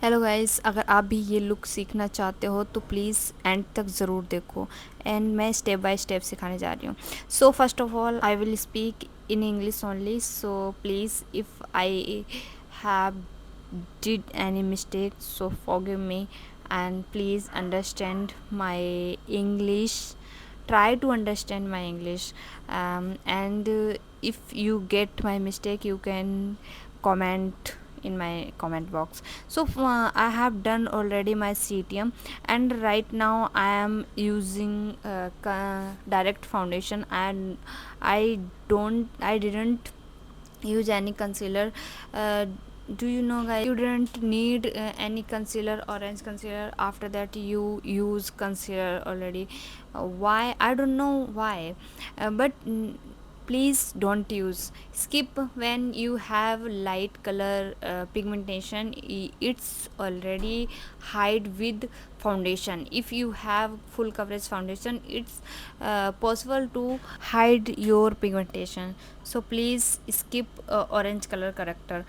Hello guys, अगर आप भी ये लुक सीखना चाहते हो तो प्लीज़ एंड तक ज़रूर देखो। एंड मैं स्टेप बाय स्टेप सिखाने जा रही हूँ। So first of all I will speak in English only, so please if I have did any mistake, so forgive me, and please understand my English. Try to understand my English. And if you get my mistake, you can comment in my comment box. So I have done already my CTM, and right now I am using direct foundation, and I didn't use any concealer. uh, do you know, guys, you didn't need any concealer, orange concealer. After that you use concealer already. Why? I don't know why. But please don't use. Skip when you have light color pigmentation. It's already hide with foundation. If you have full coverage foundation, it's possible to hide your pigmentation. So please skip orange color corrector.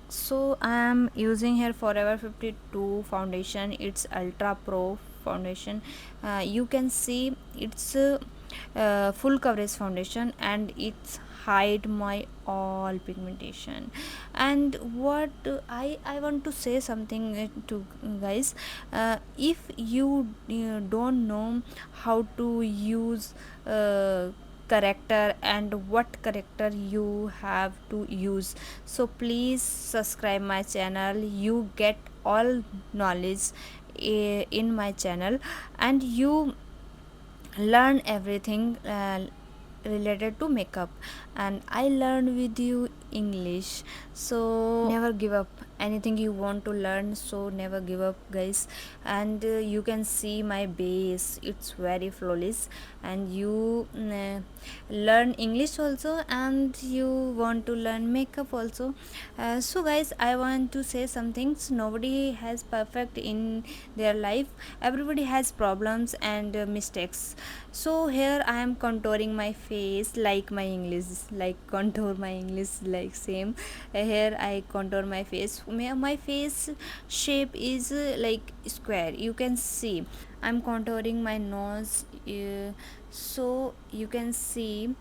So I am using here Forever 52 foundation. It's ultra pro foundation. You can see it's full coverage foundation, and it's hide my all pigmentation. And what I want to say something to guys. If you don't know how to use character and what character you have to use, so please subscribe my channel. You get all knowledge in my channel, and you learn everything related to makeup. And I learned with you English, so never give up. Anything you want to learn, so never give up, guys. And you can see my base, it's very flawless. And you learn English also, and you want to learn makeup also. So guys, I want to say some things. Nobody has perfect in their life. Everybody has problems and mistakes. So here I am contouring my face like my English, like contour my English like same. Here I contour my face. My face shape is like square. You can see I'm contouring my nose. So you can see,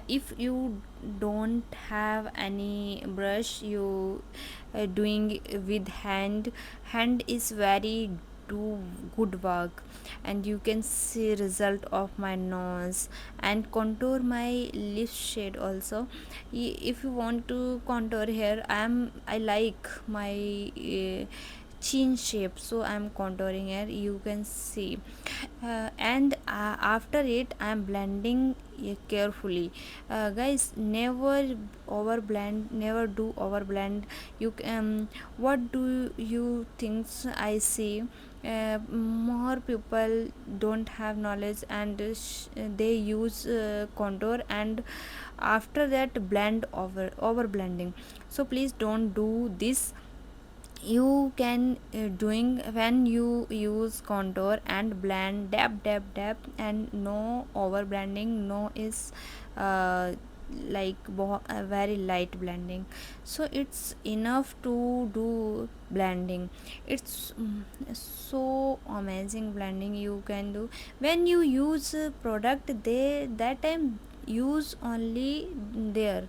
if you don't have any brush, you doing with hand is very do good work. And you can see result of my nose, and contour my lip shade also. If you want to contour here, I like my chin shape, so I'm contouring here. You can see, and after it I'm blending carefully. Guys, never over blend, never do over blend. What do you think I see? More people don't have knowledge, and they use contour, and after that blend over blending. So please don't do this. You can doing when you use contour and blend, dab, and no over blending, no is like very light blending. So it's enough to do blending. It's so amazing blending you can do. When you use product, they that time use only there,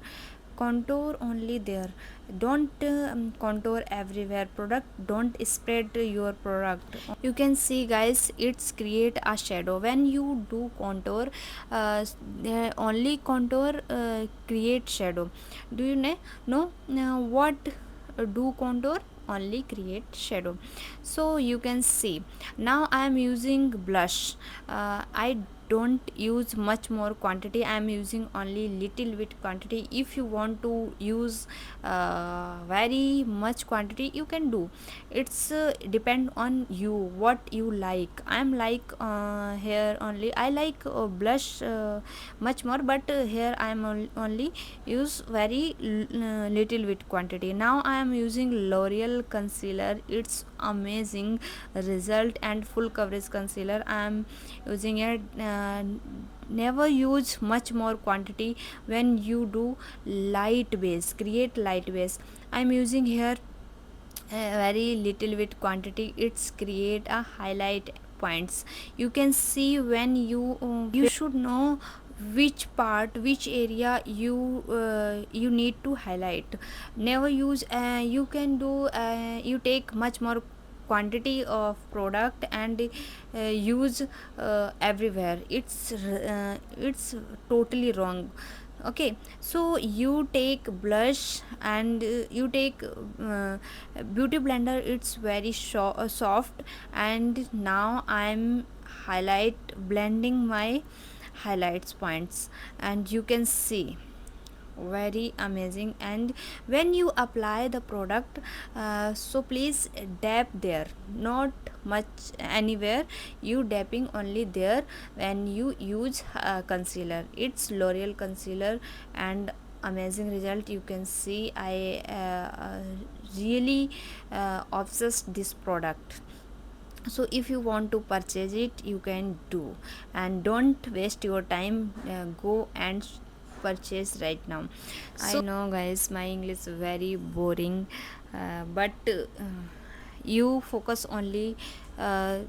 contour only there. Don't contour everywhere. Product, don't spread your product. You can see, guys, it's create a shadow. When you do contour, only contour create shadow. Do you know? No. Now what do contour? Only create shadow. So you can see, now I am using blush. I don't use much more quantity. I am using only little bit quantity. If you want to use very much quantity, you can do. It's depend on you what you like. I am like here only I like blush much more, but here I am only use very little bit quantity. Now I am using L'Oreal concealer. It's amazing result and full coverage concealer I am using it. Never use much more quantity. When you do light base, create light base. I'm using here very little bit quantity, it's create a highlight points. You can see when you should know which part, which area you need to highlight. Never use you can do you take much more quantity of product and use everywhere. It's totally wrong. Okay, so you take blush and you take beauty blender, it's very soft. And now I'm highlight blending my highlights points, and you can see very amazing. And when you apply the product, so please dab there, not much anywhere, you dabbing only there. When you use concealer, it's L'Oreal concealer, and amazing result. You can see I really obsessed this product. So if you want to purchase it, you can do, and don't waste your time, go and purchase right now. So I know guys, my English is very boring, but you focus only uh,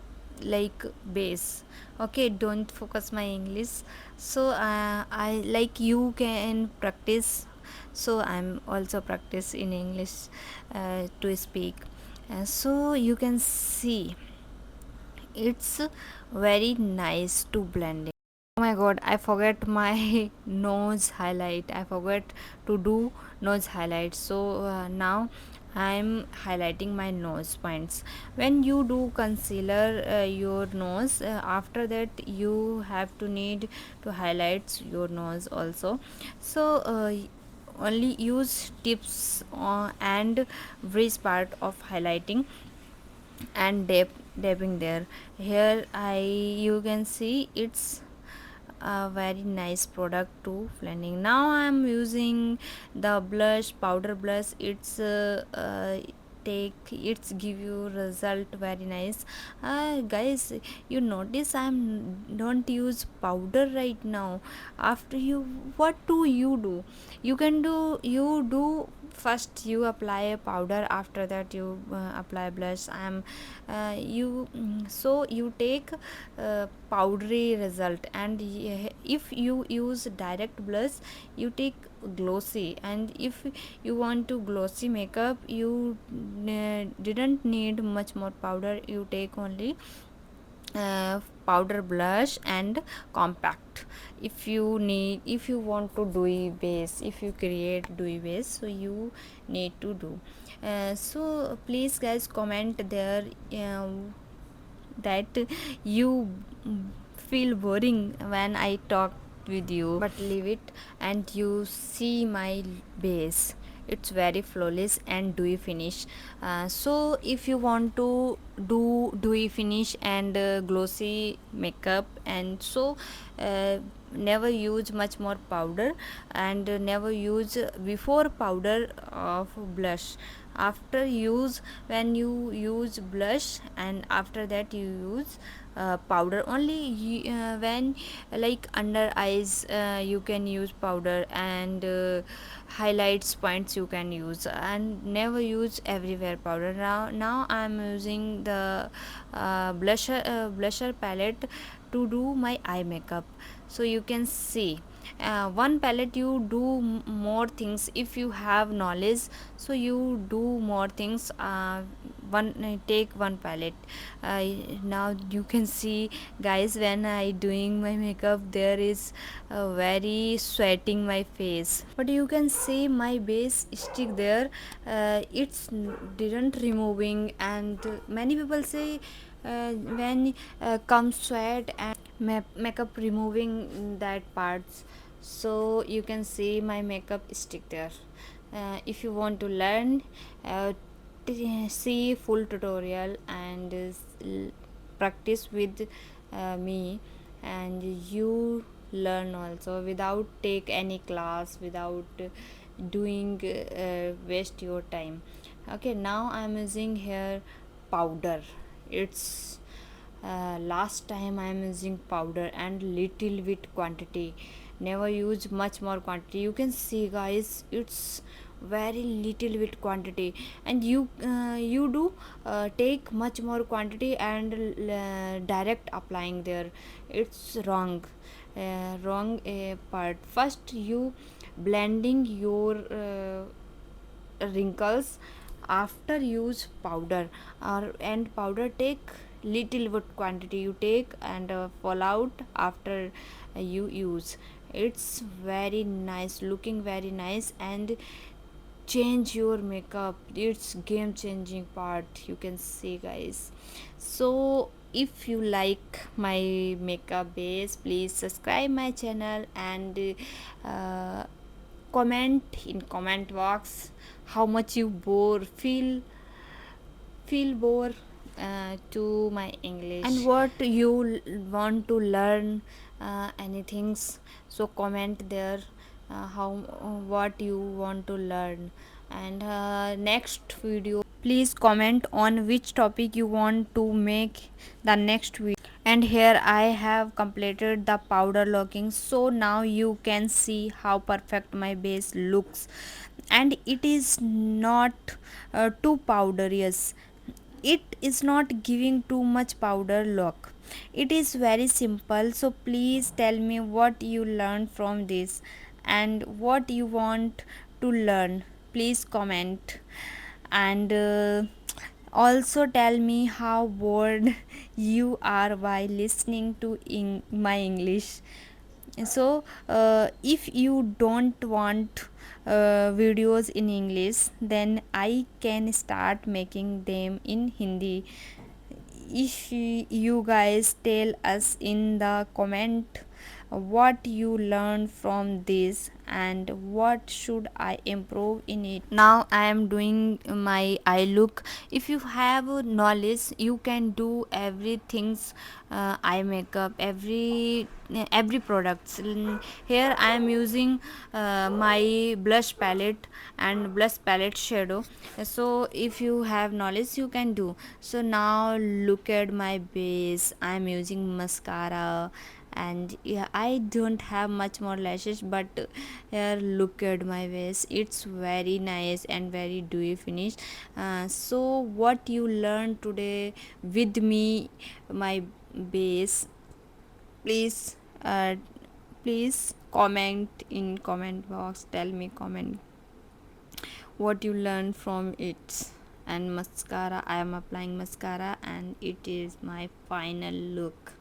like base. Okay, don't focus my English. So I like you can practice, so I'm also practice in English to speak. So you can see it's very nice to blend it. Oh my god, I forgot my nose highlight. I forgot to do nose highlight. So now I'm highlighting my nose points. When you do concealer your nose, after that you have to need to highlight your nose also. So only use tips and bridge part of highlighting and dabbing there. Here I you can see it's a very nice product to blending. Now I'm using the blush, powder blush. It's take it's give you result very nice. Guys, you notice I'm don't use powder right now. After you, what do? You can do, you do first you apply a powder, after that you apply blush. I'm you so you take powdery result. And if you use direct blush, you take glossy. And if you want to glossy makeup, you didn't need much more powder, you take only powder blush and compact. If you need, if you want to dewy base, if you create dewy base, so you need to do so please guys comment there that you feel boring when I talk with you, but leave it and you see my base. It's very flawless and dewy finish. So if you want to do dewy finish and glossy makeup, and so never use much more powder, and never use before powder of blush. After use, when you use blush, and after that you use powder only. When like under eyes you can use powder, and highlights points you can use, and never use everywhere powder. Now I'm using the blusher palette to do my eye makeup. So you can see one palette you do more things. If you have knowledge, so you do more things. One take one palette. Now you can see guys, when I doing my makeup, there is very sweating my face, but you can see my base stick there. It's didn't removing. And many people say when come sweat and makeup removing that parts. So you can see my makeup stick there. If you want to learn, see full tutorial and practice with me, and you learn also without take any class, without doing waste your time. Okay, now I'm using here powder. It's last time I'm using powder and little bit quantity, never use much more quantity. You can see guys, it's very little bit quantity, and you do take much more quantity and direct applying there. It's wrong. Wrong part. First you blending your wrinkles, after use powder, and powder take little bit quantity you take, and fall out after you use. It's very nice, looking very nice, and change your makeup. It's game changing part, you can see, guys. So if you like my makeup base, please subscribe my channel, and comment in comment box how much you feel bore to my English, and what you want to learn, anything. So comment there, how what you want to learn. And next video, please comment on which topic you want to make the next video. And here I have completed the powder locking, so now you can see how perfect my base looks, and it is not too powderous. It is not giving too much powder look. It is very simple. So please tell me what you learned from this, and what you want to learn. Please comment, and also tell me how bored you are while listening to my English. So if you don't want videos in English, then I can start making them in Hindi. If you guys tell us in the comment what you learned from this, and what should I improve in it. Now I am doing my eye look. If you have knowledge, you can do everything, eye makeup, every products. Here I am using my blush palette and blush palette shadow. So if you have knowledge, you can do. So now look at my base. I am using mascara, and yeah, I don't have much more lashes, but here look at my base. It's very nice and very dewy finish. So what you learned today with me, my base, please please comment in comment box, tell me comment what you learned from it. And mascara, I am applying mascara, and it is my final look.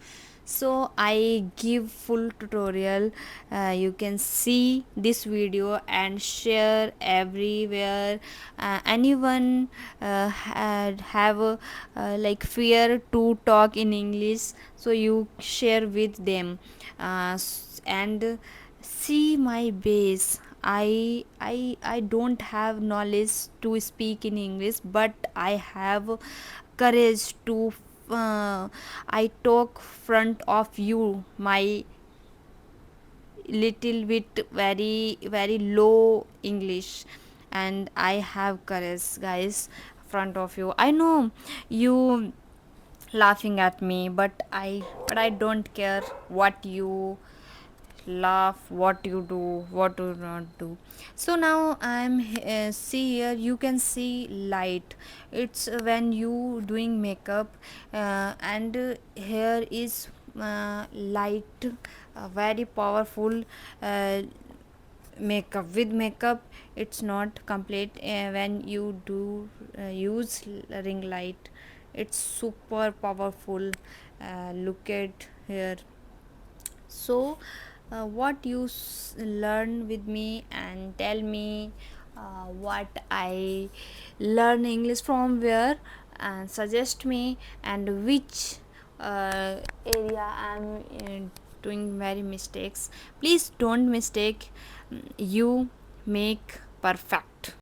So I give full tutorial. You can see this video and share everywhere. Anyone have like fear to talk in English, so you share with them, and see my base. I don't have knowledge to speak in English, but I have courage to I talk front of you my little bit very low English, and I have courage, guys, front of you. I know you laughing at me, but I don't care what you laugh, what you do, what do not do. So now I'm see here, you can see light. It's when you doing makeup, and here is light, very powerful makeup. With makeup it's not complete. When you do use ring light, it's super powerful. Look at here. So what you learn with me, and tell me what I learn English from where, and suggest me, and which area I'm doing very mistakes. Please don't mistake. You make perfect.